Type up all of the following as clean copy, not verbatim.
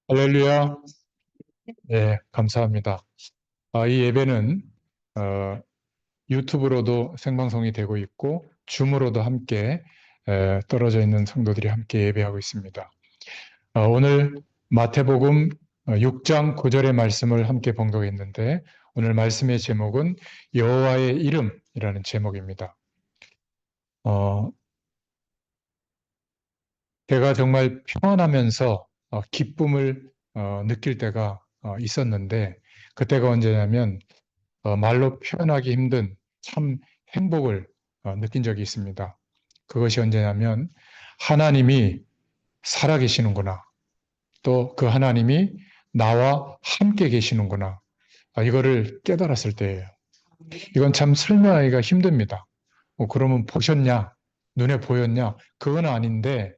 할렐루야. 네, 감사합니다. 이 예배는 어, 유튜브로도 생방송이 되고 있고 줌으로도 함께 떨어져 있는 성도들이 함께 예배하고 있습니다. 오늘 마태복음 6장 9절의 말씀을 함께 봉독했는데 오늘 말씀의 제목은 여호와의 이름이라는 제목입니다. 어, 제가 정말 평안하면서 기쁨을 느낄 때가 있었는데 그때가 언제냐면 말로 표현하기 힘든 참 행복을 느낀 적이 있습니다. 그것이 언제냐면 하나님이 살아계시는구나. 또 그 하나님이 나와 함께 계시는구나. 이거를 깨달았을 때예요. 이건 참 설명하기가 힘듭니다. 그러면 보셨냐? 눈에 보였냐? 그건 아닌데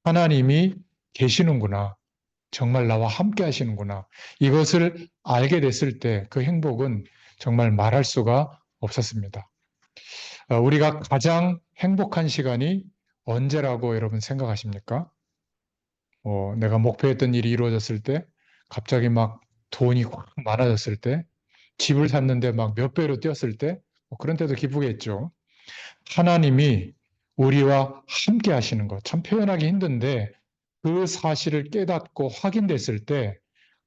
하나님이 계시는구나. 정말 나와 함께 하시는구나. 이것을 알게 됐을 때 그 행복은 정말 말할 수가 없었습니다. 우리가 가장 행복한 시간이 언제라고 여러분 생각하십니까? 내가 목표했던 일이 이루어졌을 때, 갑자기 막 돈이 확 많아졌을 때, 집을 샀는데 막 몇 배로 뛰었을 때, 그런 때도 기쁘겠죠. 하나님이 우리와 함께 하시는 것, 참 표현하기 힘든데, 그 사실을 깨닫고 확인됐을 때,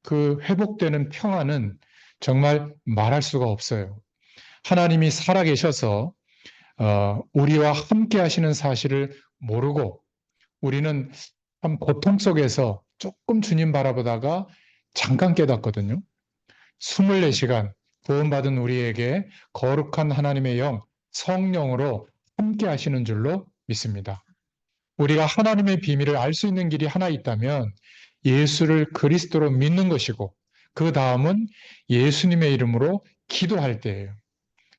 그 회복되는 평안은 정말 말할 수가 없어요. 하나님이 살아계셔서 우리와 함께 하시는 사실을 모르고 우리는 참 고통 속에서 조금 주님 바라보다가 잠깐 깨닫거든요. 24시간 구원받은 우리에게 거룩한 하나님의 영, 성령으로 함께 하시는 줄로 믿습니다. 우리가 하나님의 비밀을 알 수 있는 길이 하나 있다면 예수를 그리스도로 믿는 것이고 그 다음은 예수님의 이름으로 기도할 때예요.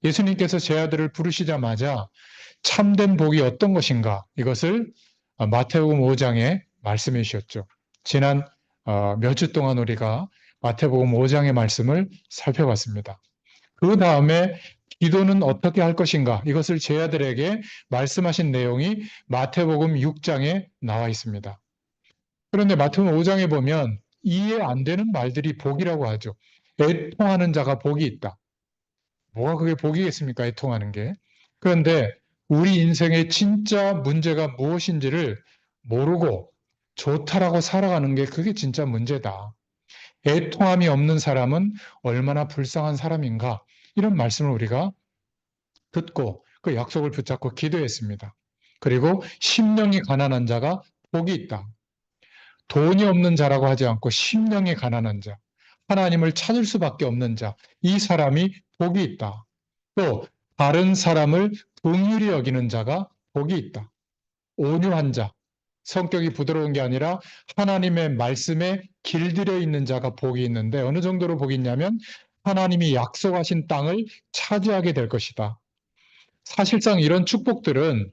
예수님께서 제 아들을 부르시자마자 참된 복이 어떤 것인가 이것을 마태복음 5장에 말씀해 주셨죠. 지난 몇 주 동안 우리가 마태복음 5장의 말씀을 살펴봤습니다. 그 다음에 기도는 어떻게 할 것인가 이것을 제 아들에게 말씀하신 내용이 마태복음 6장에 나와 있습니다. 그런데 마태복음 5장에 보면 이해 안 되는 말들이 복이라고 하죠. 애통하는 자가 복이 있다. 뭐가 그게 복이겠습니까? 애통하는 게. 그런데 우리 인생의 진짜 문제가 무엇인지를 모르고 좋다라고 살아가는 게 그게 진짜 문제다. 애통함이 없는 사람은 얼마나 불쌍한 사람인가. 이런 말씀을 우리가 듣고 그 약속을 붙잡고 기도했습니다. 그리고 심령이 가난한 자가 복이 있다. 돈이 없는 자라고 하지 않고 심령이 가난한 자, 하나님을 찾을 수밖에 없는 자, 이 사람이 복이 있다. 또 다른 사람을 긍휼히 여기는 자가 복이 있다. 온유한 자, 성격이 부드러운 게 아니라 하나님의 말씀에 길들여 있는 자가 복이 있는데 어느 정도로 복이 있냐면 하나님이 약속하신 땅을 차지하게 될 것이다. 사실상 이런 축복들은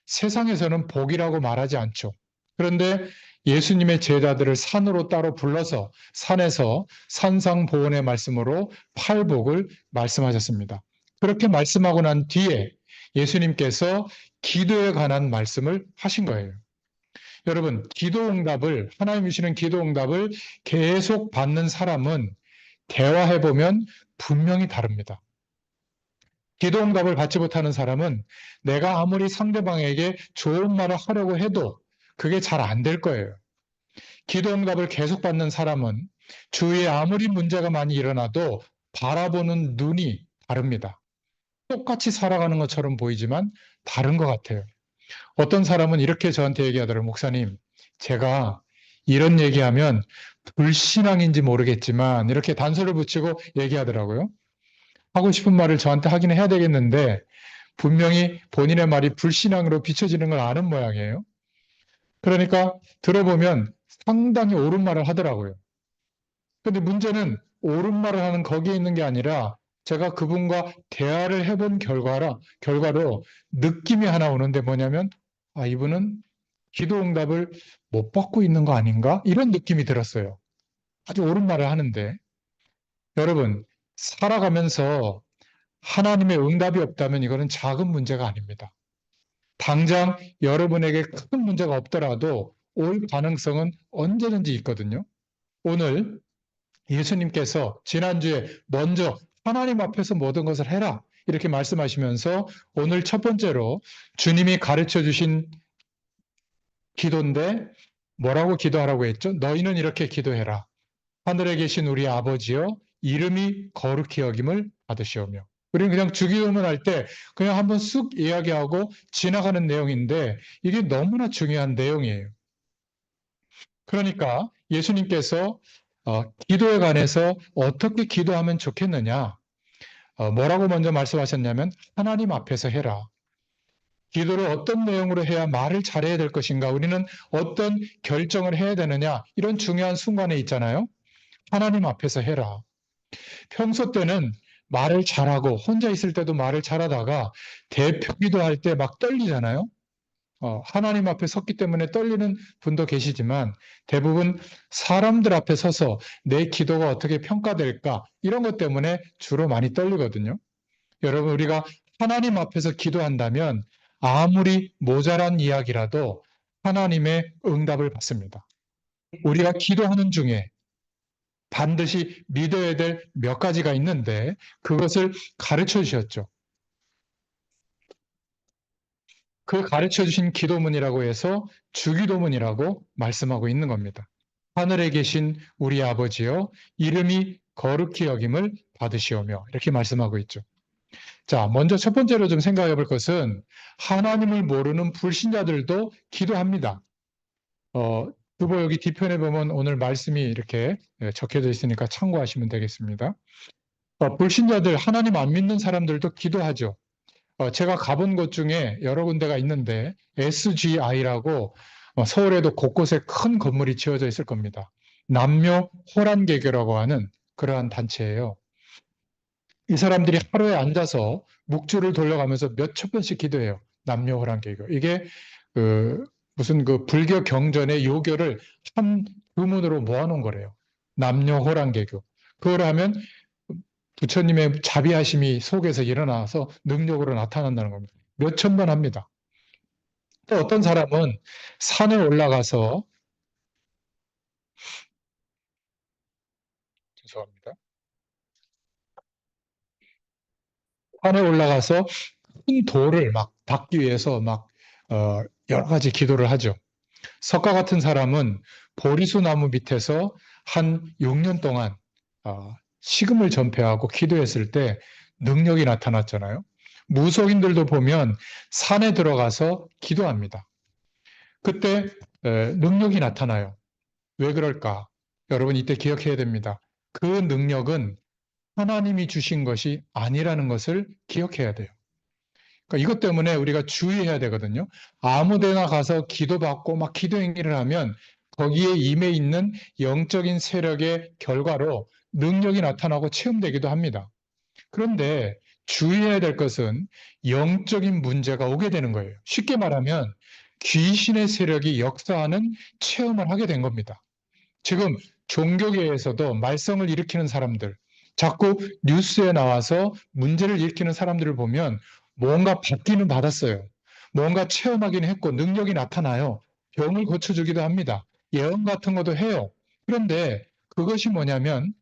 세상에서는 복이라고 말하지 않죠. 그런데 예수님의 제자들을 산으로 따로 불러서 산에서 산상보훈의 말씀으로 팔복을 말씀하셨습니다. 그렇게 말씀하고 난 뒤에 예수님께서 기도에 관한 말씀을 하신 거예요. 여러분, 하나님 주시는 기도 응답을 계속 받는 사람은 대화해보면 분명히 다릅니다. 기도 응답을 받지 못하는 사람은 내가 아무리 상대방에게 좋은 말을 하려고 해도 그게 잘 안 될 거예요. 기도 응답을 계속 받는 사람은 주위에 아무리 문제가 많이 일어나도 바라보는 눈이 다릅니다. 똑같이 살아가는 것처럼 보이지만 다른 것 같아요. 어떤 사람은 이렇게 저한테 얘기하더라고요. 목사님, 제가 이런 얘기하면 불신앙인지 모르겠지만 이렇게 단서를 붙이고 얘기하더라고요. 하고 싶은 말을 저한테 하긴 해야 되겠는데 분명히 본인의 말이 불신앙으로 비춰지는 걸 아는 모양이에요. 그러니까 들어보면 상당히 옳은 말을 하더라고요. 근데 문제는 옳은 말을 하는 거기에 있는 게 아니라 제가 그분과 대화를 해본 결과로 느낌이 하나 오는데 뭐냐면 이분은 기도 응답을 못 받고 있는 거 아닌가? 이런 느낌이 들었어요. 아주 옳은 말을 하는데 여러분 살아가면서 하나님의 응답이 없다면 이거는 작은 문제가 아닙니다. 당장 여러분에게 큰 문제가 없더라도 올 가능성은 언제든지 있거든요. 오늘 예수님께서 지난주에 먼저 하나님 앞에서 모든 것을 해라 이렇게 말씀하시면서 오늘 첫 번째로 주님이 가르쳐 주신 기도인데 뭐라고 기도하라고 했죠? 너희는 이렇게 기도해라. 하늘에 계신 우리 아버지여 이름이 거룩히 여김을 받으시오며. 우리는 그냥 주기도문 할 때 그냥 한번 쑥 이야기하고 지나가는 내용인데 이게 너무나 중요한 내용이에요. 그러니까 예수님께서 기도에 관해서 어떻게 기도하면 좋겠느냐? 뭐라고 먼저 말씀하셨냐면 하나님 앞에서 해라. 기도를 어떤 내용으로 해야 말을 잘해야 될 것인가? 우리는 어떤 결정을 해야 되느냐? 이런 중요한 순간에 있잖아요. 하나님 앞에서 해라. 평소 때는 말을 잘하고 혼자 있을 때도 말을 잘하다가 대표 기도할 때 막 떨리잖아요. 하나님 앞에 섰기 때문에 떨리는 분도 계시지만 대부분 사람들 앞에 서서 내 기도가 어떻게 평가될까 이런 것 때문에 주로 많이 떨리거든요. 여러분 우리가 하나님 앞에서 기도한다면 아무리 모자란 이야기라도 하나님의 응답을 받습니다. 우리가 기도하는 중에 반드시 믿어야 될 몇 가지가 있는데 그것을 가르쳐 주셨죠. 그 가르쳐 주신 기도문이라고 해서 주기도문이라고 말씀하고 있는 겁니다. 하늘에 계신 우리 아버지여 이름이 거룩히 여김을 받으시오며 이렇게 말씀하고 있죠. 자, 먼저 첫 번째로 좀 생각해 볼 것은 하나님을 모르는 불신자들도 기도합니다. 두보 여기 뒤편에 보면 오늘 말씀이 이렇게 적혀져 있으니까 참고하시면 되겠습니다. 불신자들, 하나님 안 믿는 사람들도 기도하죠. 제가 가본 곳 중에 여러 군데가 있는데 SGI라고 서울에도 곳곳에 큰 건물이 지어져 있을 겁니다. 남녀 호란개교라고 하는 그러한 단체예요. 이 사람들이 하루에 앉아서 묵주를 돌려가면서 몇천 번씩 기도해요. 남녀 호란개교. 이게 무슨 그 불교 경전의 요교를 한 주문으로 모아놓은 거래요. 남녀 호란개교. 그걸 하면 부처님의 자비하심이 속에서 일어나서 능력으로 나타난다는 겁니다. 몇천 번 합니다. 또 어떤 사람은 산에 올라가서 죄송합니다. 산에 올라가서 큰 돌을 막 닦기 위해서 막 여러 가지 기도를 하죠. 석가 같은 사람은 보리수 나무 밑에서 한 6년 동안 식음을 전폐하고 기도했을 때 능력이 나타났잖아요. 무속인들도 보면 산에 들어가서 기도합니다. 그때 능력이 나타나요. 왜 그럴까? 여러분 이때 기억해야 됩니다. 그 능력은 하나님이 주신 것이 아니라는 것을 기억해야 돼요. 그러니까 이것 때문에 우리가 주의해야 되거든요. 아무 데나 가서 기도받고 막 기도 행위를 하면 거기에 임해 있는 영적인 세력의 결과로 능력이 나타나고 체험되기도 합니다. 그런데 주의해야 될 것은 영적인 문제가 오게 되는 거예요. 쉽게 말하면 귀신의 세력이 역사하는 체험을 하게 된 겁니다. 지금 종교계에서도 말썽을 일으키는 사람들, 자꾸 뉴스에 나와서 문제를 일으키는 사람들을 보면 뭔가 받기는 받았어요. 뭔가 체험하긴 했고 능력이 나타나요. 병을 고쳐주기도 합니다. 예언 같은 것도 해요. 그런데 그것이 뭐냐면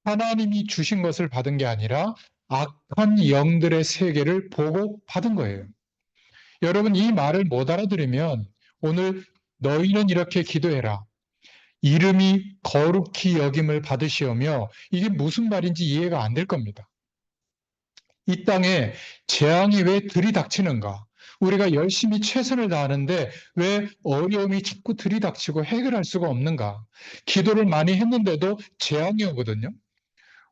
하나님이 주신 것을 받은 게 아니라 악한 영들의 세계를 보고 받은 거예요. 여러분 이 말을 못 알아들으면 오늘 너희는 이렇게 기도해라. 이름이 거룩히 여김을 받으시오며 이게 무슨 말인지 이해가 안 될 겁니다. 이 땅에 재앙이 왜 들이닥치는가? 우리가 열심히 최선을 다하는데 왜 어려움이 자꾸 들이닥치고 해결할 수가 없는가? 기도를 많이 했는데도 재앙이 오거든요.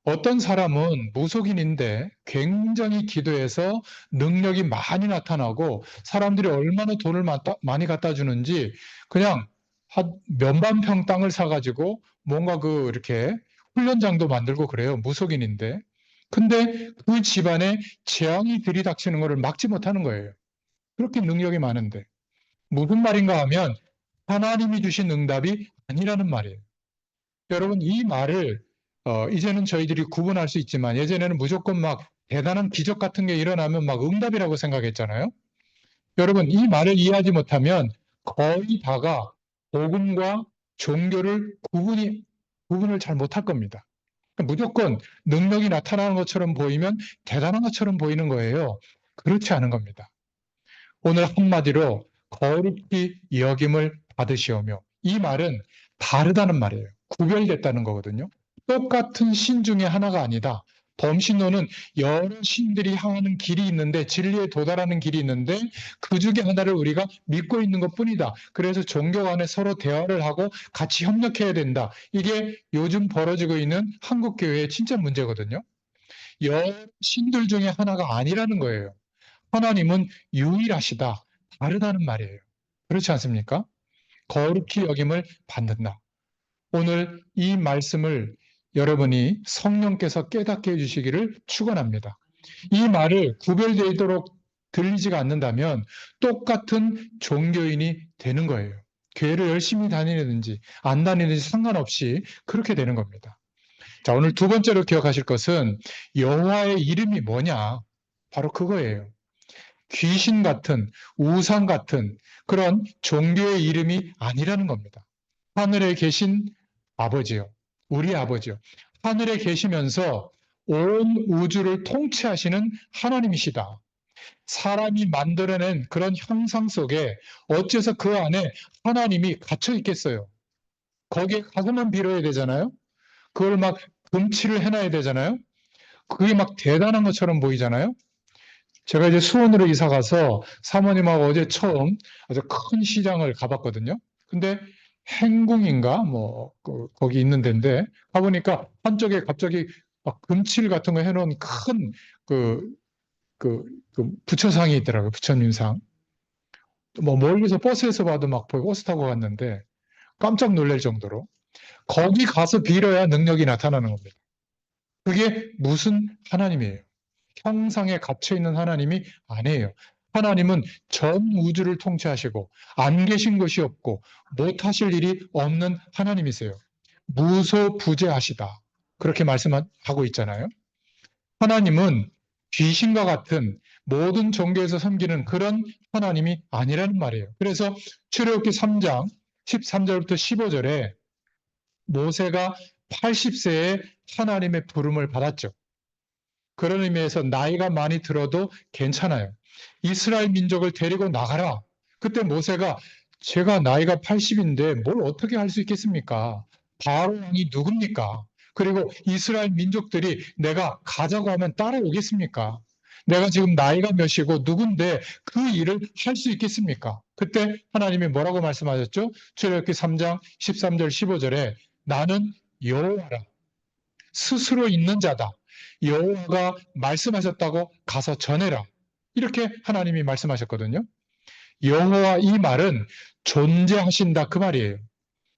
어떤 사람은 무속인인데 굉장히 기도해서 능력이 많이 나타나고 사람들이 얼마나 돈을 많이 갖다 주는지 그냥 한 몇만 평 땅을 사가지고 뭔가 이렇게 훈련장도 만들고 그래요. 무속인인데. 근데 그 집안에 재앙이 들이닥치는 것을 막지 못하는 거예요. 그렇게 능력이 많은데. 무슨 말인가 하면 하나님이 주신 응답이 아니라는 말이에요. 여러분, 이 말을 이제는 저희들이 구분할 수 있지만 예전에는 무조건 막 대단한 기적 같은 게 일어나면 막 응답이라고 생각했잖아요. 여러분, 이 말을 이해하지 못하면 거의 다가 복음과 종교를 구분이 구분을 잘 못할 겁니다. 무조건 능력이 나타나는 것처럼 보이면 대단한 것처럼 보이는 거예요. 그렇지 않은 겁니다. 오늘 한마디로 거룩히 여김을 받으시오며, 이 말은 다르다는 말이에요. 구별됐다는 거거든요. 똑같은 신 중에 하나가 아니다. 범신론은 여러 신들이 향하는 길이 있는데, 진리에 도달하는 길이 있는데 그 중에 하나를 우리가 믿고 있는 것뿐이다. 그래서 종교 간에 서로 대화를 하고 같이 협력해야 된다. 이게 요즘 벌어지고 있는 한국 교회의 진짜 문제거든요. 여러 신들 중에 하나가 아니라는 거예요. 하나님은 유일하시다. 다르다는 말이에요. 그렇지 않습니까? 거룩히 여김을 받는다. 오늘 이 말씀을 여러분이 성령께서 깨닫게 해주시기를 축원합니다. 이 말을 구별되도록 들리지가 않는다면 똑같은 종교인이 되는 거예요. 교회를 열심히 다니는지 안 다니는지 상관없이 그렇게 되는 겁니다. 자, 오늘 두 번째로 기억하실 것은 여호와의 이름이 뭐냐? 바로 그거예요. 귀신 같은, 우상 같은 그런 종교의 이름이 아니라는 겁니다. 하늘에 계신 아버지요. 우리 아버지요. 하늘에 계시면서 온 우주를 통치하시는 하나님이시다. 사람이 만들어낸 그런 형상 속에 어째서 그 안에 하나님이 갇혀 있겠어요? 거기에 가서만 빌어야 되잖아요? 그걸 막 금치를 해놔야 되잖아요? 그게 막 대단한 것처럼 보이잖아요? 제가 이제 수원으로 이사 가서 사모님하고 어제 처음 아주 큰 시장을 가봤거든요. 근데 행궁인가 뭐 거기 있는 데인데 가보니까 한쪽에 갑자기 막 금칠 같은 거 해놓은 큰 그, 그 부처상이 있더라고요. 부처님상. 뭐 멀리서 버스에서 봐도 막 보이고 버스 타고 갔는데 깜짝 놀랄 정도로 거기 가서 빌어야 능력이 나타나는 겁니다. 그게 무슨 하나님이에요? 형상에 갇혀 있는 하나님이 아니에요. 하나님은 전 우주를 통치하시고 안 계신 것이 없고 못하실 일이 없는 하나님이세요. 무소부재하시다. 그렇게 말씀하고 있잖아요. 하나님은 귀신과 같은 모든 종교에서 섬기는 그런 하나님이 아니라는 말이에요. 그래서 출애굽기 3장 13절부터 15절에 모세가 80세에 하나님의 부름을 받았죠. 그런 의미에서 나이가 많이 들어도 괜찮아요. 이스라엘 민족을 데리고 나가라. 그때 모세가 제가 나이가 80인데 뭘 어떻게 할 수 있겠습니까? 바로 왕이 누굽니까? 그리고 이스라엘 민족들이 내가 가자고 하면 따라오겠습니까? 내가 지금 나이가 몇이고 누군데 그 일을 할 수 있겠습니까? 그때 하나님이 뭐라고 말씀하셨죠? 출애굽기 3장 13절 15절에 나는 여호와라. 스스로 있는 자다. 여호와가 말씀하셨다고 가서 전해라. 이렇게 하나님이 말씀하셨거든요. 여호와 이 말은 존재하신다 그 말이에요.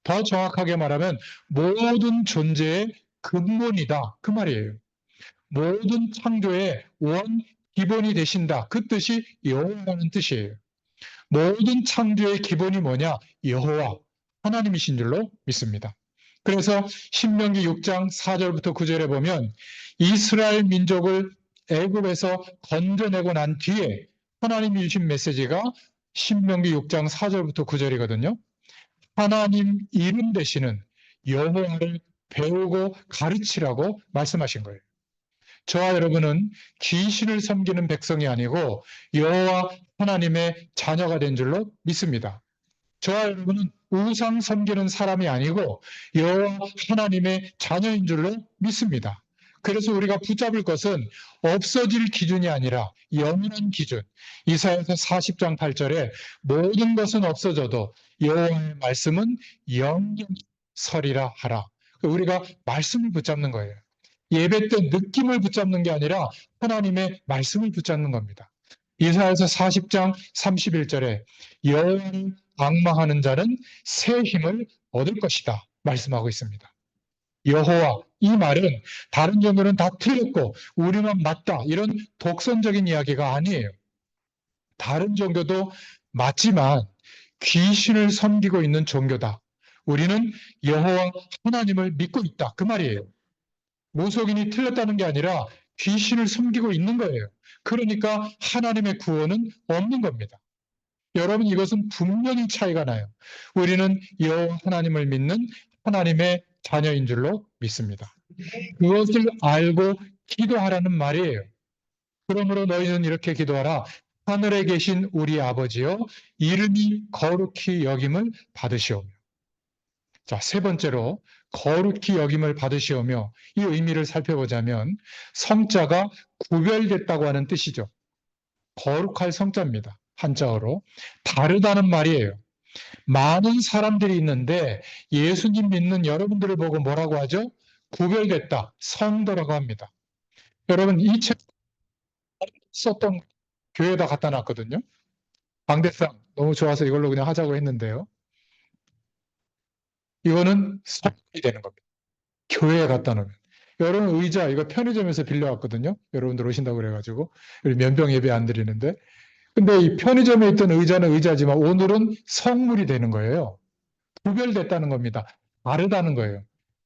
더 정확하게 말하면 모든 존재의 근본이다 그 말이에요. 모든 창조의 원 기본이 되신다 그 뜻이 여호와라는 뜻이에요. 모든 창조의 기본이 뭐냐? 여호와 하나님이신 줄로 믿습니다. 그래서 신명기 6장 4절부터 9절에 보면 이스라엘 민족을 애굽에서 건져내고 난 뒤에 하나님이 주신 메시지가 신명기 6장 4절부터 9절이거든요. 하나님 이름 되시는 여호와를 배우고 가르치라고 말씀하신 거예요. 저와 여러분은 귀신을 섬기는 백성이 아니고 여호와 하나님의 자녀가 된 줄로 믿습니다. 저와 여러분은 우상 섬기는 사람이 아니고 여호와 하나님의 자녀인 줄로 믿습니다. 그래서 우리가 붙잡을 것은 없어질 기준이 아니라 영원한 기준. 이사야서 40장 8절에 모든 것은 없어져도 여호와의 말씀은 영영 서리라 하라. 우리가 말씀을 붙잡는 거예요. 예배 때 느낌을 붙잡는 게 아니라 하나님의 말씀을 붙잡는 겁니다. 이사야서 40장 31절에 여호와를 악망하는 자는 새 힘을 얻을 것이다 말씀하고 있습니다. 여호와 이 말은 다른 종교는 다 틀렸고 우리만 맞다 이런 독선적인 이야기가 아니에요. 다른 종교도 맞지만 귀신을 섬기고 있는 종교다. 우리는 여호와 하나님을 믿고 있다 그 말이에요. 모속인이 틀렸다는 게 아니라 귀신을 섬기고 있는 거예요. 그러니까 하나님의 구원은 없는 겁니다. 여러분 이것은 분명히 차이가 나요. 우리는 여호와 하나님을 믿는 하나님의 자녀인 줄로 믿습니다. 그것을 알고 기도하라는 말이에요. 그러므로 너희는 이렇게 기도하라. 하늘에 계신 우리 아버지여, 이름이 거룩히 여김을 받으시오며. 자, 세 번째로 거룩히 여김을 받으시오며, 이 의미를 살펴보자면 성자가 구별됐다고 하는 뜻이죠. 거룩할 성자입니다. 한자어로. 다르다는 말이에요. 많은 사람들이 있는데 예수님 믿는 여러분들을 보고 뭐라고 하죠? 구별됐다. 성도라고 합니다. 여러분, 이 책 썼던 교회에다 갖다 놨거든요. 방대상 너무 좋아서 이걸로 그냥 하자고 했는데요. 이거는 성이 되는 겁니다. 교회에 갖다 놓으면. 여러분 의자 이거 편의점에서 빌려왔거든요. 여러분들 오신다고 그래가지고 면병 예배 안 드리는데, 근데 이 편의점에 있던 의자는 의자지만 오늘은 성물이 되는 거예요. 구별됐다는 겁니다. 다르다는 거예요.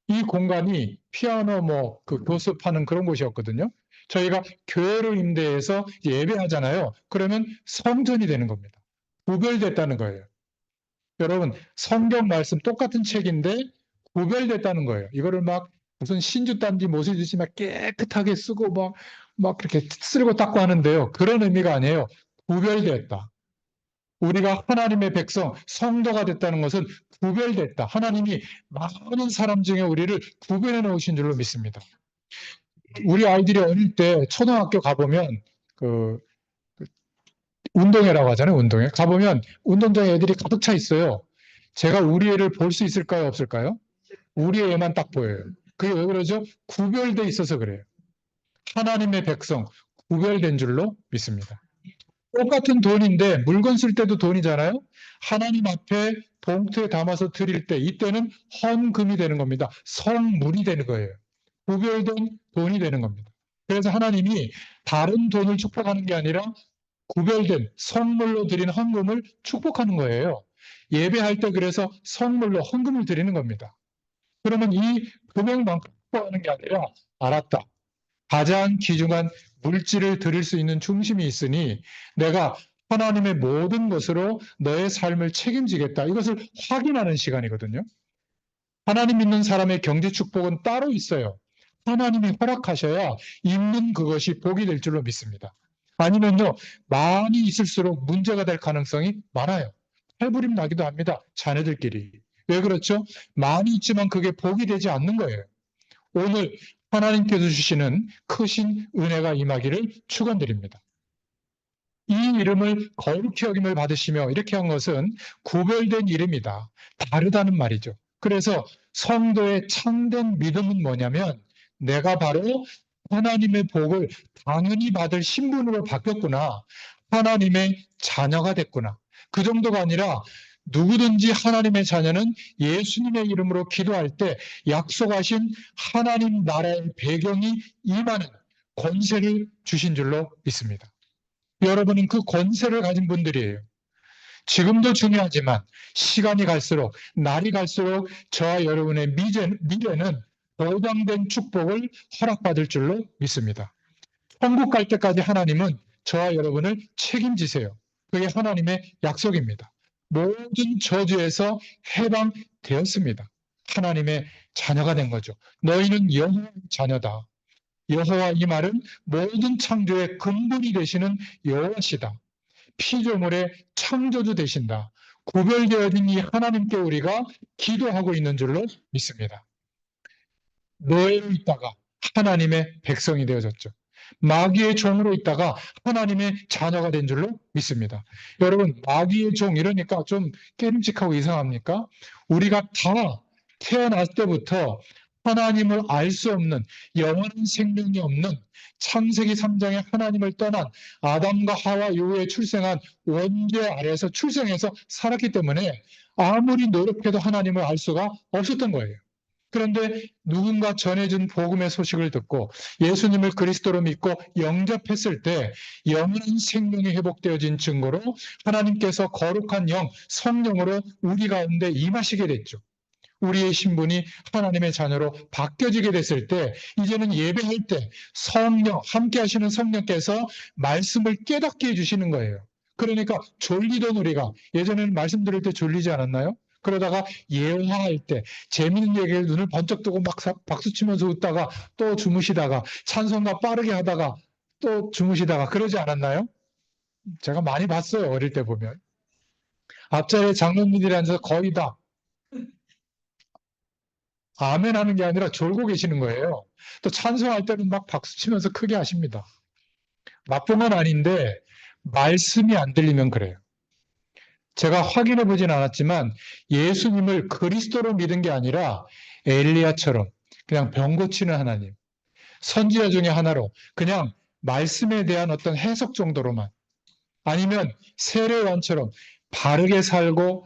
이 공간이 피아노 그 교습하는 그런 곳이었거든요. 저희가 교회를 임대해서 예배하잖아요. 그러면 성전이 되는 겁니다. 구별됐다는 거예요. 여러분, 성경 말씀 똑같은 책인데 구별됐다는 거예요. 이거를 막 무슨 신주단지 모시듯이 막 깨끗하게 쓰고 막 그렇게 쓸고 닦고 하는데요. 그런 의미가 아니에요. 구별됐다. 우리가 하나님의 백성, 성도가 됐다는 것은 구별됐다. 하나님이 많은 사람 중에 우리를 구별해 놓으신 줄로 믿습니다. 우리 아이들이 어릴 때 초등학교 가보면 그 운동회라고 하잖아요. 운동회. 가보면 운동장에 애들이 가득 차 있어요. 제가 우리 애를 볼 수 있을까요? 없을까요? 우리 애만 딱 보여요. 그게 왜 그러죠? 구별돼 있어서 그래요. 하나님의 백성, 구별된 줄로 믿습니다. 똑같은 돈인데 물건 쓸 때도 돈이잖아요. 하나님 앞에 봉투에 담아서 드릴 때 이때는 헌금이 되는 겁니다. 성물이 되는 거예요. 구별된 돈이 되는 겁니다. 그래서 하나님이 다른 돈을 축복하는 게 아니라 구별된 성물로 드린 헌금을 축복하는 거예요. 예배할 때 그래서 성물로 헌금을 드리는 겁니다. 그러면 이 금액만큼 축복하는 게 아니라 알았다. 가장 귀중한 물질을 드릴 수 있는 중심이 있으니 내가 하나님의 모든 것으로 너의 삶을 책임지겠다. 이것을 확인하는 시간이거든요. 하나님 믿는 사람의 경제 축복은 따로 있어요. 하나님이 허락하셔야 있는 그것이 복이 될 줄로 믿습니다. 아니면요, 많이 있을수록 문제가 될 가능성이 많아요. 팔부림 나기도 합니다. 자녀들끼리. 왜 그렇죠? 많이 있지만 그게 복이 되지 않는 거예요. 오늘 하나님께서 주시는 크신 은혜가 임하기를 축원드립니다. 이 이름을 거룩히 여김을 받으시며 이렇게 한 것은 구별된 이름이다. 다르다는 말이죠. 그래서 성도의 참된 믿음은 뭐냐면 내가 바로 하나님의 복을 당연히 받을 신분으로 바뀌었구나. 하나님의 자녀가 됐구나. 그 정도가 아니라 누구든지 하나님의 자녀는 예수님의 이름으로 기도할 때 약속하신 하나님 나라의 배경이 임하는 권세를 주신 줄로 믿습니다. 여러분은 그 권세를 가진 분들이에요. 지금도 중요하지만 시간이 갈수록, 날이 갈수록 저와 여러분의 미래는 보장된 축복을 허락받을 줄로 믿습니다. 천국 갈 때까지 하나님은 저와 여러분을 책임지세요. 그게 하나님의 약속입니다. 모든 저주에서 해방되었습니다. 하나님의 자녀가 된 거죠. 너희는 여호와의 자녀다. 여호와 이 말은 모든 창조의 근본이 되시는 여호와시다. 피조물의 창조주 되신다. 구별되어진 이 하나님께 우리가 기도하고 있는 줄로 믿습니다. 노예로 있다가 하나님의 백성이 되어졌죠. 마귀의 종으로 있다가 하나님의 자녀가 된 줄로 믿습니다. 여러분, 마귀의 종 이러니까 좀 깨름직하고 이상합니까? 우리가 다 태어났을 때부터 하나님을 알 수 없는 영원한 생명이 없는 창세기 3장에 하나님을 떠난 아담과 하와 이후에 출생한 원죄 아래에서 출생해서 살았기 때문에 아무리 노력해도 하나님을 알 수가 없었던 거예요. 그런데 누군가 전해준 복음의 소식을 듣고 예수님을 그리스도로 믿고 영접했을 때 영원한 생명이 회복되어진 증거로 하나님께서 거룩한 영, 성령으로 우리 가운데 임하시게 됐죠. 우리의 신분이 하나님의 자녀로 바뀌어지게 됐을 때 이제는 예배할 때 성령, 함께 하시는 성령께서 말씀을 깨닫게 해주시는 거예요. 그러니까 졸리던 우리가 예전에는 말씀 들을 때 졸리지 않았나요? 그러다가 예화할 때 재밌는 얘기를 눈을 번쩍 뜨고 막 박수치면서 웃다가 또 주무시다가 찬송가 빠르게 하다가 또 주무시다가 그러지 않았나요? 제가 많이 봤어요. 어릴 때 보면. 앞자리에 장로님들이 앉아서 거의 다 아멘 하는 게 아니라 졸고 계시는 거예요. 또 찬송할 때는 막 박수치면서 크게 하십니다. 나쁜 건 아닌데 말씀이 안 들리면 그래요. 제가 확인해 보진 않았지만 예수님을 그리스도로 믿은 게 아니라 엘리야처럼 그냥 병 고치는 하나님, 선지자 중에 하나로 그냥 말씀에 대한 어떤 해석 정도로만, 아니면 세례요한처럼 바르게 살고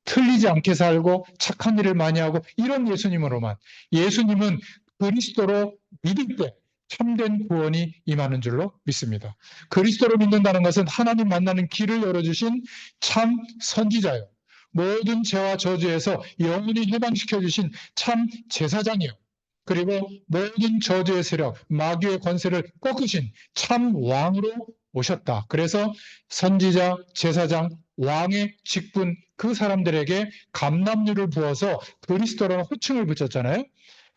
틀리지 않게 살고 착한 일을 많이 하고 이런 예수님으로만, 예수님은 그리스도로 믿을 때 참된 구원이 임하는 줄로 믿습니다. 그리스도로 믿는다는 것은 하나님 만나는 길을 열어주신 참 선지자요, 모든 죄와 저주에서 영원히 해방시켜 주신 참 제사장이요, 그리고 모든 저주의 세력, 마귀의 권세를 꺾으신 참 왕으로 오셨다. 그래서 선지자, 제사장, 왕의 직분, 그 사람들에게 감람류를 부어서 그리스도라는 호칭을 붙였잖아요.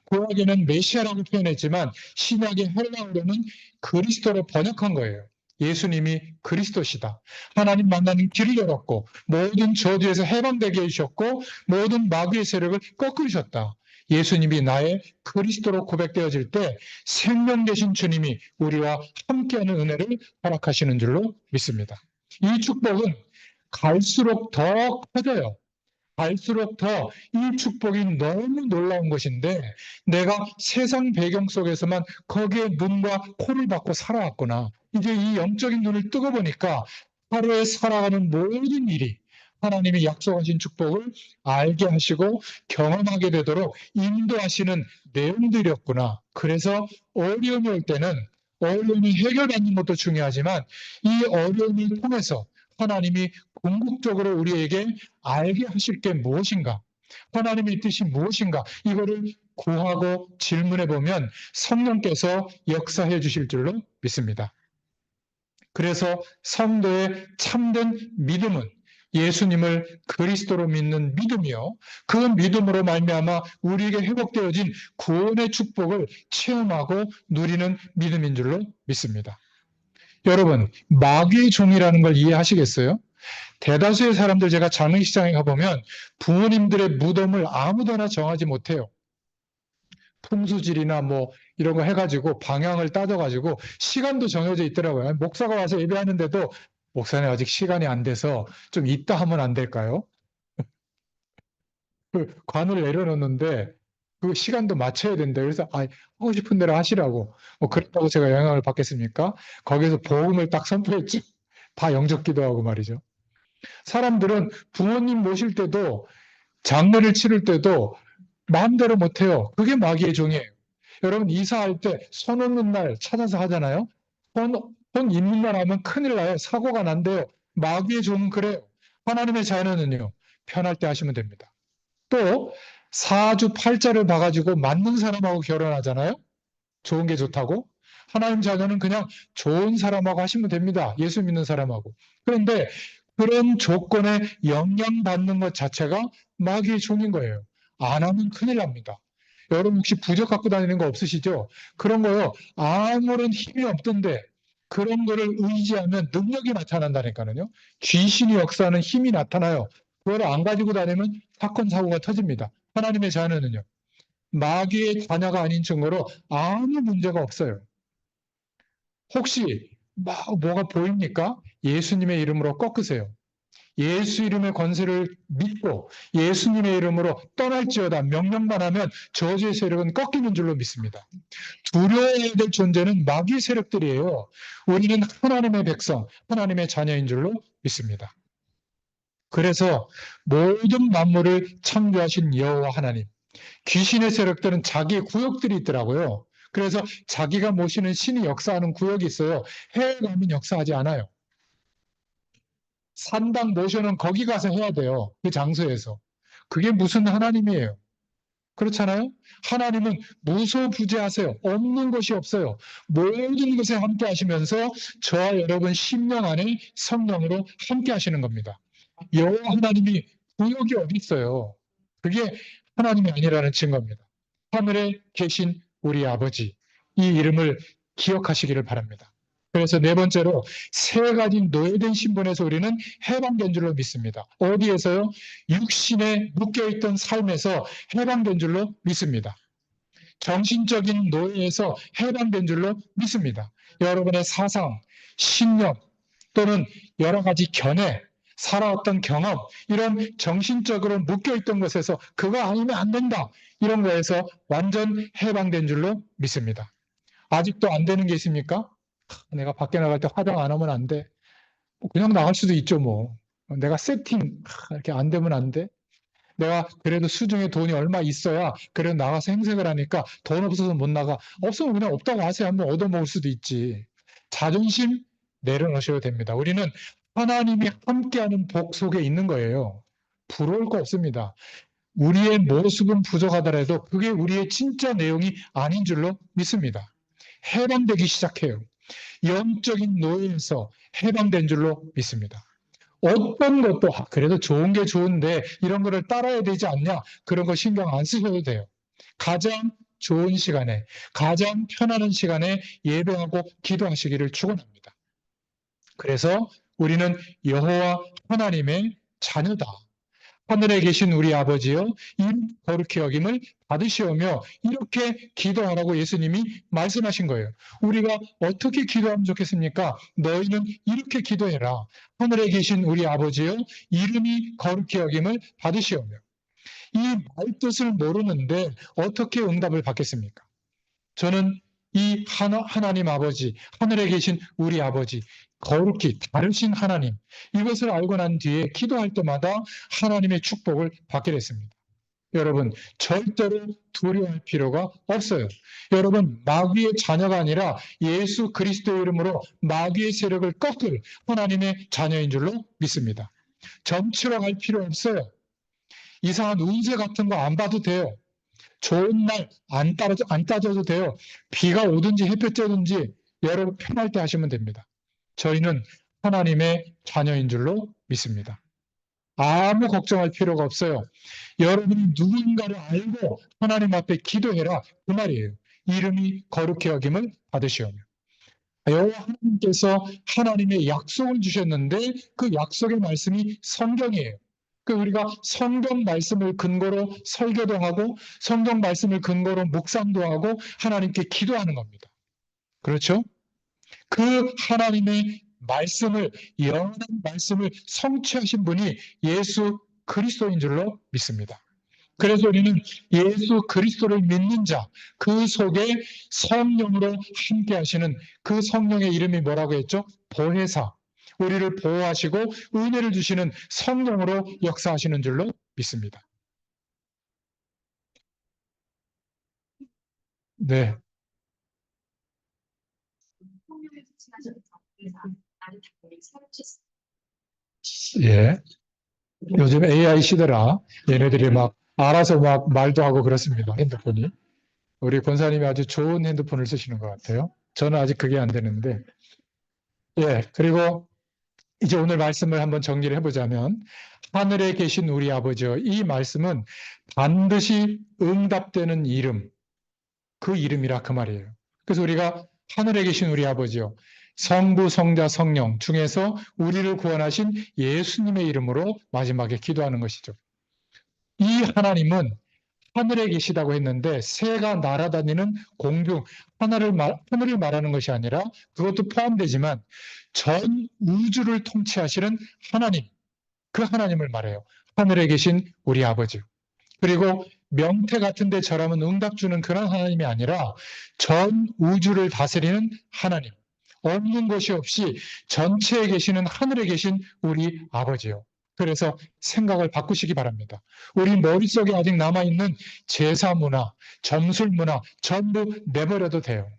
구약에는 메시아라고 표현했지만 신약의 헬라어로는 그리스도로 번역한 거예요. 예수님이 그리스도시다. 하나님 만나는 길을 열었고 모든 저주에서 해방되게 해주셨고 모든 마귀의 세력을 꺾으셨다. 예수님이 나의 그리스도로 고백되어질 때 생명 되신 주님이 우리와 함께하는 은혜를 허락하시는 줄로 믿습니다. 이 축복은 갈수록 더 커져요. 갈수록 더 이 축복이 너무 놀라운 것인데 내가 세상 배경 속에서만 거기에 눈과 코를 박고 살아왔구나. 이제 이 영적인 눈을 뜨고 보니까 하루에 살아가는 모든 일이 하나님이 약속하신 축복을 알게 하시고 경험하게 되도록 인도하시는 내용들이었구나. 그래서 어려움이 올 때는 어려움이 해결받는 것도 중요하지만 이 어려움을 통해서 하나님이 궁극적으로 우리에게 알게 하실 게 무엇인가? 하나님의 뜻이 무엇인가? 이거를 구하고 질문해 보면 성령께서 역사해 주실 줄로 믿습니다. 그래서 성도의 참된 믿음은 예수님을 그리스도로 믿는 믿음이요, 그 믿음으로 말미암아 우리에게 회복되어진 구원의 축복을 체험하고 누리는 믿음인 줄로 믿습니다. 여러분, 마귀의 종이라는 걸 이해하시겠어요? 대다수의 사람들, 제가 장례식장에 가보면 부모님들의 무덤을 아무데나 정하지 못해요. 풍수질이나 뭐 이런 거 해가지고 방향을 따져가지고 시간도 정해져 있더라고요. 목사가 와서 예배하는데도 목사님 아직 시간이 안 돼서 좀 이따 하면 안 될까요? 그 관을 내려놓는데 그 시간도 맞춰야 된다. 그래서 하고 싶은 대로 하시라고. 뭐 그렇다고 제가 영향을 받겠습니까? 거기서 복음을 딱 선포했죠. 다 영접 기도하고 말이죠. 사람들은 부모님 모실 때도 장례를 치를 때도 마음대로 못해요. 그게 마귀의 종이에요. 여러분 이사할 때 손 없는 날 찾아서 하잖아요. 손 있는 날 하면 큰일 나요. 사고가 난대요. 마귀의 종은 그래요. 하나님의 자녀는요, 편할 때 하시면 됩니다. 또 사주 팔자를 봐가지고 맞는 사람하고 결혼하잖아요. 좋은 게 좋다고. 하나님 자녀는 그냥 좋은 사람하고 하시면 됩니다. 예수 믿는 사람하고. 그런데 그런 조건에 영향받는 것 자체가 마귀의 종인 거예요. 안 하면 큰일 납니다. 여러분 혹시 부적 갖고 다니는 거 없으시죠? 그런 거요. 아무런 힘이 없던데 그런 거를 의지하면 능력이 나타난다니까요. 귀신이 역사하는 힘이 나타나요. 그걸 안 가지고 다니면 사건 사고가 터집니다. 하나님의 자녀는요, 마귀의 자녀가 아닌 증거로 아무 문제가 없어요. 혹시 뭐가 보입니까? 예수님의 이름으로 꺾으세요. 예수 이름의 권세를 믿고 예수님의 이름으로 떠날지어다 명령만 하면 저주의 세력은 꺾이는 줄로 믿습니다. 두려워해야 될 존재는 마귀의 세력들이에요. 우리는 하나님의 백성, 하나님의 자녀인 줄로 믿습니다. 그래서 모든 만물을 창조하신 여호와 하나님, 귀신의 세력들은 자기의 구역들이 있더라고요. 그래서 자기가 모시는 신이 역사하는 구역이 있어요. 해외 가면 역사하지 않아요. 산당 모셔는 거기 가서 해야 돼요. 그 장소에서. 그게 무슨 하나님이에요? 그렇잖아요? 하나님은 무소부재하세요. 없는 것이 없어요. 모든 것에 함께 하시면서 저와 여러분 심령 안에 성령으로 함께 하시는 겁니다. 여호와 하나님이 구역이 어디 있어요? 그게 하나님이 아니라는 증거입니다. 하늘에 계신 우리 아버지, 이 이름을 기억하시기를 바랍니다. 그래서 네 번째로 세 가지 노예된 신분에서 우리는 해방된 줄로 믿습니다. 어디에서요? 육신에 묶여있던 삶에서 해방된 줄로 믿습니다. 정신적인 노예에서 해방된 줄로 믿습니다. 여러분의 사상, 신념 또는 여러 가지 견해, 살아왔던 경험, 이런 정신적으로 묶여있던 것에서 그거 아니면 안 된다. 이런 거에서 완전 해방된 줄로 믿습니다. 아직도 안 되는 게 있습니까? 내가 밖에 나갈 때 화장 안 하면 안 돼. 그냥 나갈 수도 있죠, 뭐. 내가 세팅, 이렇게 안 되면 안 돼. 내가 그래도 수중에 돈이 얼마 있어야 그래도 나가서 행색을 하니까 돈 없어서 못 나가. 없으면 그냥 없다고 하세요. 한번 얻어먹을 수도 있지. 자존심 내려놓으셔도 됩니다. 우리는 하나님이 함께하는 복 속에 있는 거예요. 부러울 거 없습니다. 우리의 모습은 부족하더라도 그게 우리의 진짜 내용이 아닌 줄로 믿습니다. 해방되기 시작해요. 영적인 노예에서 해방된 줄로 믿습니다. 어떤 것도 그래도 좋은 게 좋은데 이런 거를 따라야 되지 않냐? 그런 거 신경 안 쓰셔도 돼요. 가장 좋은 시간에, 가장 편안한 시간에 예배하고 기도하시기를 축원합니다. 그래서 우리는 여호와 하나님의 자녀다. 하늘에 계신 우리 아버지여, 이름 거룩히 여김을 받으시오며, 이렇게 기도하라고 예수님이 말씀하신 거예요. 우리가 어떻게 기도하면 좋겠습니까? 너희는 이렇게 기도해라. 하늘에 계신 우리 아버지여, 이름이 거룩히 여김을 받으시오며. 이 말뜻을 모르는데 어떻게 응답을 받겠습니까? 저는 이 하나님 아버지, 하늘에 계신 우리 아버지, 거룩히 다르신 하나님, 이것을 알고 난 뒤에 기도할 때마다 하나님의 축복을 받게 됐습니다. 여러분, 절대로 두려워할 필요가 없어요. 여러분, 마귀의 자녀가 아니라 예수 그리스도의 이름으로 마귀의 세력을 꺾을 하나님의 자녀인 줄로 믿습니다. 점치러 갈 필요 없어요. 이상한 운세 같은 거 안 봐도 돼요. 좋은 날 안 따져도 돼요. 비가 오든지 햇볕 쬐든지 여러분 편할 때 하시면 됩니다. 저희는 하나님의 자녀인 줄로 믿습니다. 아무 걱정할 필요가 없어요. 여러분이 누군가를 알고 하나님 앞에 기도해라. 그 말이에요. 이름이 거룩히 여김을 받으시오며. 여호와 하나님께서 하나님의 약속을 주셨는데 그 약속의 말씀이 성경이에요. 그 우리가 성경 말씀을 근거로 설교도 하고 성경 말씀을 근거로 묵상도 하고 하나님께 기도하는 겁니다. 그렇죠? 그 하나님의 말씀을, 영원한 말씀을 성취하신 분이 예수 그리스도인 줄로 믿습니다. 그래서 우리는 예수 그리스도를 믿는 자, 그 속에 성령으로 함께 하시는 그 성령의 이름이 뭐라고 했죠? 보혜사. 우리를 보호하시고 은혜를 주시는 성령으로 역사하시는 줄로 믿습니다. 네. 예. 요즘 AI 시대라 얘네들이 막 알아서 막 말도 하고 그렇습니다. 핸드폰이. 우리 권사님이 아주 좋은 핸드폰을 쓰시는 것 같아요. 저는 아직 그게 안 되는데. 예. 그리고 이제 오늘 말씀을 한번 정리를 해보자면, 하늘에 계신 우리 아버지요. 이 말씀은 반드시 응답되는 이름, 그 이름이라 그 말이에요. 그래서 우리가 하늘에 계신 우리 아버지요. 성부, 성자, 성령 중에서 우리를 구원하신 예수님의 이름으로 마지막에 기도하는 것이죠. 이 하나님은 하늘에 계시다고 했는데 새가 날아다니는 공중, 하늘을 말하는 것이 아니라 그것도 포함되지만 전 우주를 통치하시는 하나님, 그 하나님을 말해요. 하늘에 계신 우리 아버지. 그리고 명태 같은데 절하면 응답 주는 그런 하나님이 아니라 전 우주를 다스리는 하나님. 없는 것이 없이 전체에 계시는 하늘에 계신 우리 아버지요. 그래서 생각을 바꾸시기 바랍니다. 우리 머릿속에 아직 남아있는 제사 문화, 점술 문화 전부 내버려도 돼요.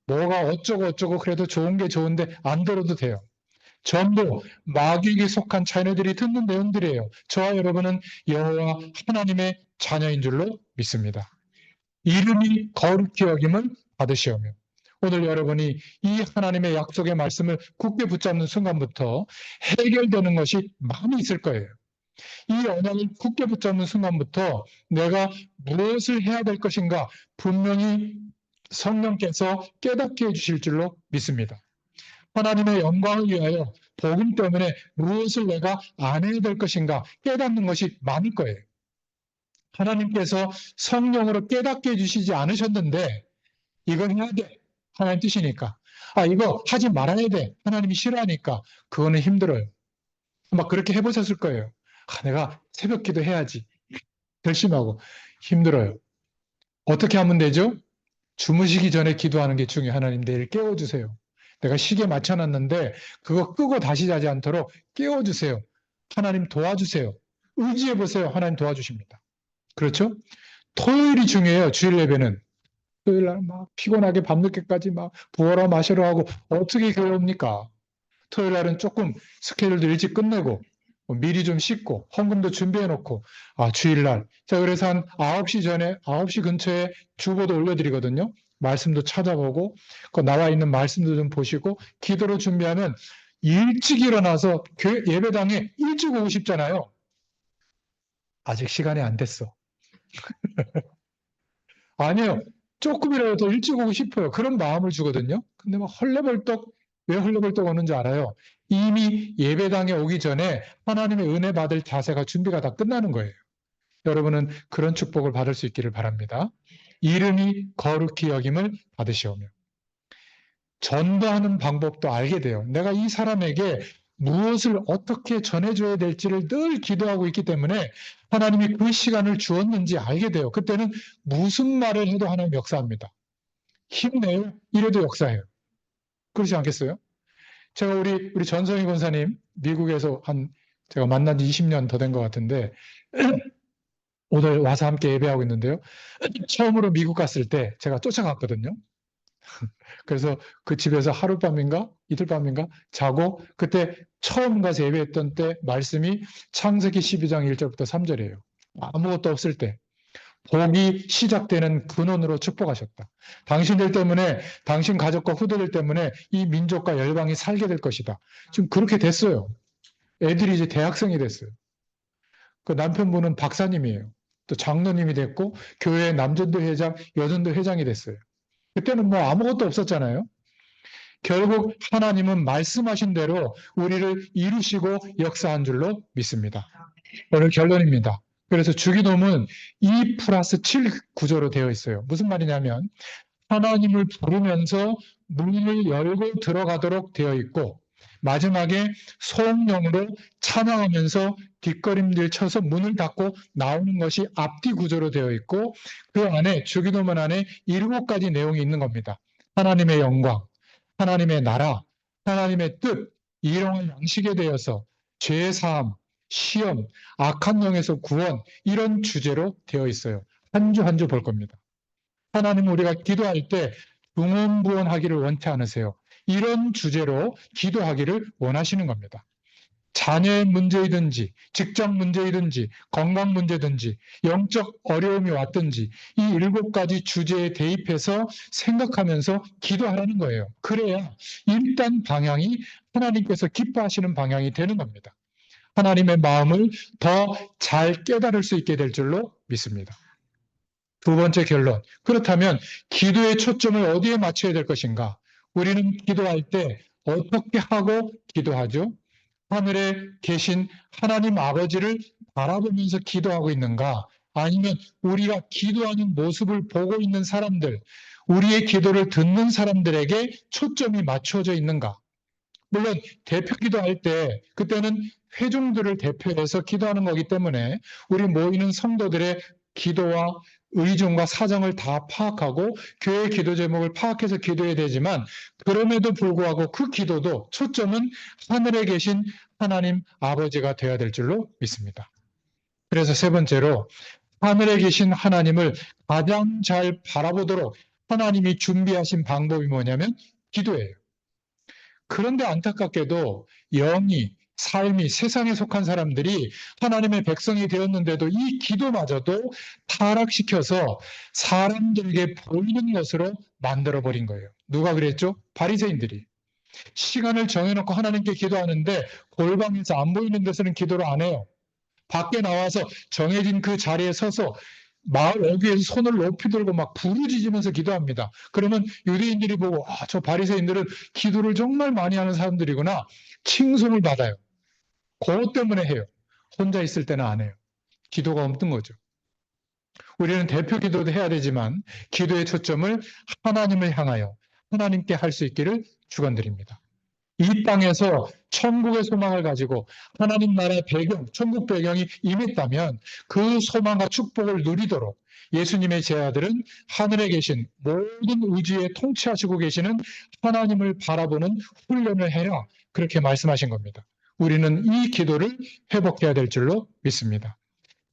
뭐가 어쩌고 어쩌고 그래도 좋은 게 좋은데 안 들어도 돼요. 전부 마귀에게 속한 자녀들이 듣는 내용들이에요. 저와 여러분은 여호와 하나님의 자녀인 줄로 믿습니다. 이름이 거룩히 여김을 받으시오며 오늘 여러분이 이 하나님의 약속의 말씀을 굳게 붙잡는 순간부터 해결되는 것이 많이 있을 거예요. 이 언약을 굳게 붙잡는 순간부터 내가 무엇을 해야 될 것인가 분명히 성령께서 깨닫게 해주실 줄로 믿습니다. 하나님의 영광을 위하여 복음 때문에 무엇을 내가 안 해야 될 것인가 깨닫는 것이 많을 거예요. 하나님께서 성령으로 깨닫게 해주시지 않으셨는데 이건 해야 돼. 하나님 뜻이니까. 이거 하지 말아야 돼. 하나님이 싫어하니까. 그거는 힘들어요. 막 그렇게 해보셨을 거예요. 내가 새벽 기도 해야지. 결심하고. 힘들어요. 어떻게 하면 되죠? 주무시기 전에 기도하는 게 중요해요. 하나님 내일 깨워주세요. 내가 시계 맞춰놨는데 그거 끄고 다시 자지 않도록 깨워주세요. 하나님 도와주세요. 의지해보세요. 하나님 도와주십니다. 그렇죠? 토요일이 중요해요. 주일 예배는. 토요일 날 막 피곤하게 밤늦게까지 막 부어라 마셔라 하고 어떻게 교회옵니까? 토요일 날은 조금 스케줄도 일찍 끝내고 미리 좀 씻고 헌금도 준비해 놓고 주일날 자 그래서 한 9시 전에 9시 근처에 주보도 올려드리거든요. 말씀도 찾아보고 그 나와 있는 말씀도 좀 보시고 기도로 준비하면 일찍 일어나서 교회 예배당에 일찍 오고 싶잖아요. 아직 시간이 안 됐어. 아니에요. 조금이라도 더 일찍 오고 싶어요. 그런 마음을 주거든요. 근데 막 헐레벌떡, 왜 헐레벌떡 오는지 알아요? 이미 예배당에 오기 전에 하나님의 은혜 받을 자세가 준비가 다 끝나는 거예요. 여러분은 그런 축복을 받을 수 있기를 바랍니다. 이름이 거룩히 여김을 받으시오며. 전도하는 방법도 알게 돼요. 내가 이 사람에게 무엇을 어떻게 전해줘야 될지를 늘 기도하고 있기 때문에 하나님이 그 시간을 주었는지 알게 돼요. 그때는 무슨 말을 해도 하나님 역사합니다. 힘내요. 이래도 역사해요. 그렇지 않겠어요? 제가 우리 전성희 권사님 미국에서 제가 만난 지 20년 더 된 것 같은데 오늘 와서 함께 예배하고 있는데요. 처음으로 미국 갔을 때 제가 쫓아갔거든요. 그래서 그 집에서 하룻밤인가 이틀밤인가 자고 그때 처음 가서 예배했던 때 말씀이 창세기 12장 1절부터 3절이에요. 아무것도 없을 때 복이 시작되는 근원으로 축복하셨다. 당신들 때문에 당신 가족과 후대들 때문에 이 민족과 열방이 살게 될 것이다. 지금 그렇게 됐어요. 애들이 이제 대학생이 됐어요. 그 남편분은 박사님이에요. 또 장로님이 됐고 교회 남전도 회장, 여전도 회장이 됐어요. 그때는 뭐 아무것도 없었잖아요. 결국 하나님은 말씀하신 대로 우리를 이루시고 역사한 줄로 믿습니다. 오늘 결론입니다. 그래서 주기도문 2 플러스 7 구조로 되어 있어요. 무슨 말이냐면 하나님을 부르면서 문을 열고 들어가도록 되어 있고 마지막에 소음령으로 찬양하면서 뒷걸음질 쳐서 문을 닫고 나오는 것이 앞뒤 구조로 되어 있고 그 안에 주기도문 안에 7가지 내용이 있는 겁니다. 하나님의 영광, 하나님의 나라, 하나님의 뜻, 일용할 양식에 대해서 죄 사함, 시험, 악한 영에서 구원 이런 주제로 되어 있어요. 한 주 한 주 볼 겁니다. 하나님 우리가 기도할 때 중언부언하기를 원치 않으세요. 이런 주제로 기도하기를 원하시는 겁니다. 자녀의 문제이든지 직장 문제이든지 건강 문제든지 영적 어려움이 왔든지 이 7가지 주제에 대입해서 생각하면서 기도하라는 거예요. 그래야 일단 방향이 하나님께서 기뻐하시는 방향이 되는 겁니다. 하나님의 마음을 더 잘 깨달을 수 있게 될 줄로 믿습니다. 두 번째 결론. 그렇다면 기도의 초점을 어디에 맞춰야 될 것인가? 우리는 기도할 때 어떻게 하고 기도하죠? 하늘에 계신 하나님 아버지를 바라보면서 기도하고 있는가? 아니면 우리가 기도하는 모습을 보고 있는 사람들, 우리의 기도를 듣는 사람들에게 초점이 맞춰져 있는가? 물론 대표 기도할 때 그때는 회중들을 대표해서 기도하는 거기 때문에 우리 모이는 성도들의 기도와 의중과 사정을 다 파악하고 교회 기도 제목을 파악해서 기도해야 되지만 그럼에도 불구하고 그 기도도 초점은 하늘에 계신 하나님 아버지가 되어야 될 줄로 믿습니다. 그래서 세 번째로 하늘에 계신 하나님을 가장 잘 바라보도록 하나님이 준비하신 방법이 뭐냐면 기도예요. 그런데 안타깝게도 영이 삶이 세상에 속한 사람들이 하나님의 백성이 되었는데도 이 기도마저도 타락시켜서 사람들에게 보이는 것으로 만들어버린 거예요. 누가 그랬죠? 바리새인들이. 시간을 정해놓고 하나님께 기도하는데 골방에서 안 보이는 데서는 기도를 안 해요. 밖에 나와서 정해진 그 자리에 서서 마을 어귀에서 손을 높이 들고 막 부르짖으면서 기도합니다. 그러면 유대인들이 보고 저 바리새인들은 기도를 정말 많이 하는 사람들이구나. 칭송을 받아요. 그것 때문에 해요. 혼자 있을 때는 안 해요. 기도가 없는 거죠. 우리는 대표 기도도 해야 되지만 기도의 초점을 하나님을 향하여 하나님께 할 수 있기를 축원드립니다. 이 땅에서 천국의 소망을 가지고 하나님 나라의 배경, 천국 배경이 임했다면 그 소망과 축복을 누리도록 예수님의 제자들은 하늘에 계신 모든 우주에 통치하시고 계시는 하나님을 바라보는 훈련을 해라. 그렇게 말씀하신 겁니다. 우리는 이 기도를 회복해야 될 줄로 믿습니다.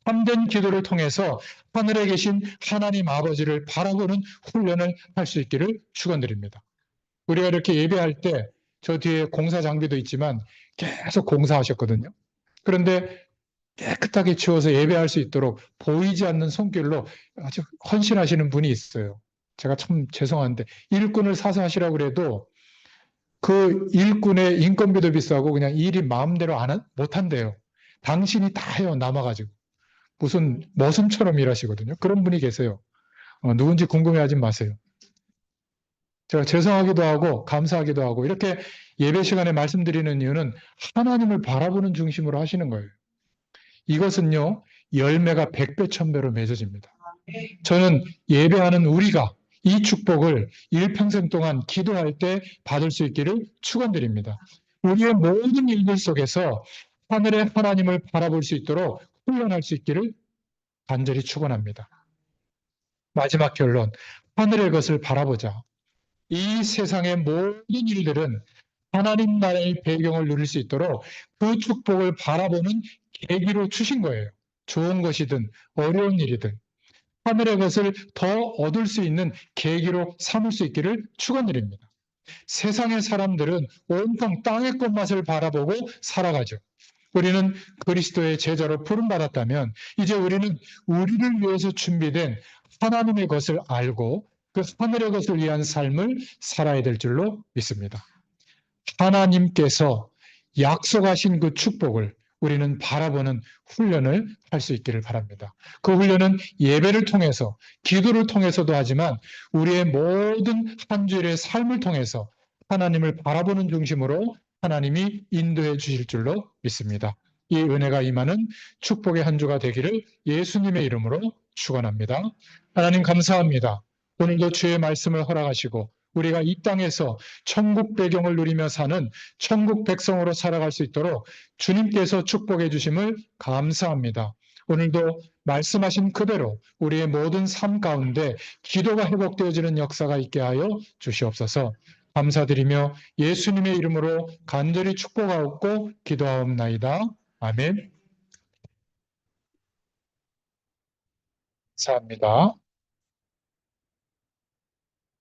참된 기도를 통해서 하늘에 계신 하나님 아버지를 바라보는 훈련을 할 수 있기를 축원드립니다. 우리가 이렇게 예배할 때 저 뒤에 공사 장비도 있지만 계속 공사하셨거든요. 그런데 깨끗하게 치워서 예배할 수 있도록 보이지 않는 손길로 아주 헌신하시는 분이 있어요. 제가 참 죄송한데 일꾼을 사서 하시라고 그래도 그 일꾼의 인건비도 비싸고 그냥 일이 마음대로 못 한대요. 당신이 다 해요, 남아가지고. 무슨 머슴처럼 일하시거든요. 그런 분이 계세요. 누군지 궁금해하지 마세요. 제가 죄송하기도 하고 감사하기도 하고 이렇게 예배 시간에 말씀드리는 이유는 하나님을 바라보는 중심으로 하시는 거예요. 이것은요, 열매가 100배, 1000배로 맺어집니다. 저는 예배하는 우리가 이 축복을 일평생 동안 기도할 때 받을 수 있기를 축원드립니다. 우리의 모든 일들 속에서 하늘의 하나님을 바라볼 수 있도록 훈련할 수 있기를 간절히 축원합니다. 마지막 결론, 하늘의 것을 바라보자. 이 세상의 모든 일들은 하나님 나라의 배경을 누릴 수 있도록 그 축복을 바라보는 계기로 주신 거예요. 좋은 것이든 어려운 일이든 하늘의 것을 더 얻을 수 있는 계기로 삼을 수 있기를 축원드립니다. 세상의 사람들은 온통 땅의 꽃맛을 바라보고 살아가죠. 우리는 그리스도의 제자로 부름받았다면 이제 우리는 우리를 위해서 준비된 하나님의 것을 알고 그 하늘의 것을 위한 삶을 살아야 될 줄로 믿습니다. 하나님께서 약속하신 그 축복을 우리는 바라보는 훈련을 할 수 있기를 바랍니다. 그 훈련은 예배를 통해서, 기도를 통해서도 하지만 우리의 모든 한 주일의 삶을 통해서 하나님을 바라보는 중심으로 하나님이 인도해 주실 줄로 믿습니다. 이 은혜가 임하는 축복의 한 주가 되기를 예수님의 이름으로 축원합니다. 하나님 감사합니다. 오늘도 주의 말씀을 허락하시고 우리가 이 땅에서 천국 배경을 누리며 사는 천국 백성으로 살아갈 수 있도록 주님께서 축복해 주심을 감사합니다. 오늘도 말씀하신 그대로 우리의 모든 삶 가운데 기도가 회복되어지는 역사가 있게 하여 주시옵소서. 감사드리며 예수님의 이름으로 간절히 축복하옵고 기도하옵나이다. 아멘. 감사합니다.